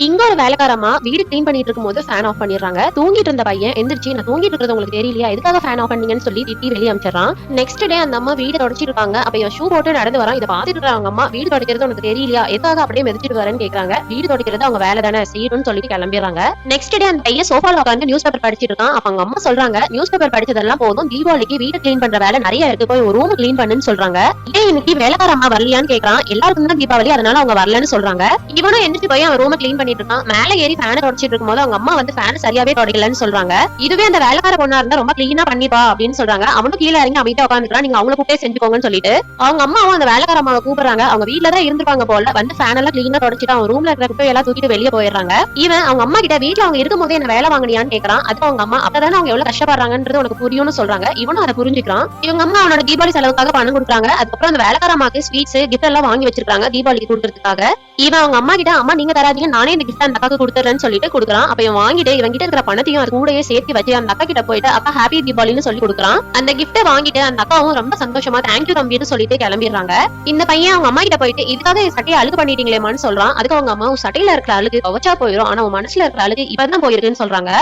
இங்க ஒரு வேலைக்காரமா வீடு கிளீன் பண்ணிட்டு இருக்கும்போது ஃபேன் ஆஃப் பண்ணிடுறாங்க. தூங்கிட்டு இருந்த பையன் எந்திரிச்சு நான் தூங்கிட்டு இருக்கிறது உங்களுக்கு தெரியலையா, எதுக்காக ஃபேன் ஆஃப் பண்ணீங்கன்னு சொல்லி திட்டி வெளியே அமிச்சிடறான். நெக்ஸ்ட் டே அந்த அம்மா வீடு தொடச்சிட்டு இருக்காங்க. அப்ப இவன் ஷூ போட்டு நடந்து வரான். இதை பாத்துட்டு இருக்காங்க அம்மா, வீடு தொடக்கிறது உனக்கு தெரியலையா, எதுக்காக அப்படியே மிதிச்சிட்டு வரேன்னு கேக்குறாங்க. வீடு தொடக்கிறது அவங்க வேலை தானே செய்யணும்னு சொல்லிட்டு கிளம்பிடுறாங்க. நெக்ஸ்ட் டே அந்த பையன் சோஃபால உட்காந்து நியூஸ் பேப்பர் படிச்சிட்டு இருக்கான். அப்ப அவங்க அம்மா சொல்றாங்க, நியூஸ் பேப்பர் படிச்சதெல்லாம் போதும், தீபாவளிக்கு வீடு கிளீன் பண்ற வேலை நிறைய இருக்கு, போய் ஒரு ரூம் கிளீன் பண்ணுன்னு சொல்றாங்க. ஏன் இன்னைக்கு வேலைக்கார அம்மா வரலையான்னு கேக்குறான். எல்லாருக்கும் தான் தீபாவளி, அதனால அவங்க வரலன்னு சொல்றாங்க. இவனும் எந்திரிச்சு போய் அவன் ரூம் கிளீன் பண்ணிட்டு இருக்கான். மேல ஏறி ஃபேன் தொடச்சிட்டு இருக்கும்போது அவங்க அம்மா வந்து ஃபேன் சரியாவே தொடக்கலன்னு சொல்றாங்க. இதுவே அந்த வேலைக்கார பொண்ணா இருந்தா ரொம்ப கிளீனா பண்ணிப்பா அப்படின்னு சொல்றாங்க. அவனும் கீழே இறங்கி அமைதியா உட்காந்துக்கிறான். நீங்க அவங்கள கூப்பிட்டே செஞ்சுக்கோங்கன்னு சொல்லிட்டு அவங்க அம்மாவும் அந்த வேலைக்கார அம்மாவை கூப்பிடுறாங்க. அவங்க வீட்டுல தான் இருந்திருப்பாங்க போல. வந்து ஃபேன் எல்லாம் கிளீனா தொடச்சிட்டு அவன் ரூம்ல இருக்கிற குப்பை எல்லாம் தூக்கிட்டு வெளியே போயிடுறாங்க. இவன் அவங்க அம்மா கிட்ட வீட்டுல அவங்க இருக்கும் போதே என்ன வேலை வாங்கினியான்னு கேக்குறான். அதுக்கு அவங்க அம்மா அப்பதானே அவங்க எவ்வளவு கஷ்டப்படுறாங்கன்றது உனக்கு புரியும்னு சொல்றாங்க. இவனும் அதை புரிஞ்சுக்கிறான். இவங்க அம்மா அவனோட தீபாவளி செலவுக்காக பணம் கொடுக்குறாங்க. அதுக்கப்புறம் அந்த வேலைக்கார அம்மாக்கு ஸ்வீட்ஸ் கிஃப்ட் எல்லாம் வாங்கி வச்சிருக்காங்க தீபாவளிக்கு கொடுக்கறதுக்காக. இவன் அவங்க அம்மா கிட்ட அம்மா நீங்க தராதீங்க, நானே இந்த கிஃப்ட் அந்த அக்காக்கு கொடுத்துறேன்னு சொல்லிட்டு கொடுக்குறான். அப்ப இவன் வாங்கிட்டு இவன் கிட்ட இருக்கிற பணத்தையும் அது கூடயே சேர்த்து வச்சு அந்த அக்கா கிட்ட போயிட்டு அக்கா ஹாப்பி தீபாவளின்னு சொல்லி கொடுக்குறான். அந்த கிஃப்ட்டை வாங்கிட்டு அந்த அக்காவும் ரொம்ப சந்தோஷமா தேங்க்யூ தம்பின்னு சொல்லிட்டு கிளம்பிடுறாங்க. இந்த பையன் அவங்க அம்மா கிட்ட போயிட்டு இதுக்காக சட்டையை அழுகு பண்ணிட்டீங்களேமான்னு சொல்றான். அதுக்கு அவங்க அம்மா சட்டையில இருக்கிற அழுகு துவச்சா போயிடும், ஆனா உன் மனசுல இருக்கிற அழுகு இப்பதான் போயிருக்குன்னு சொல்றாங்க.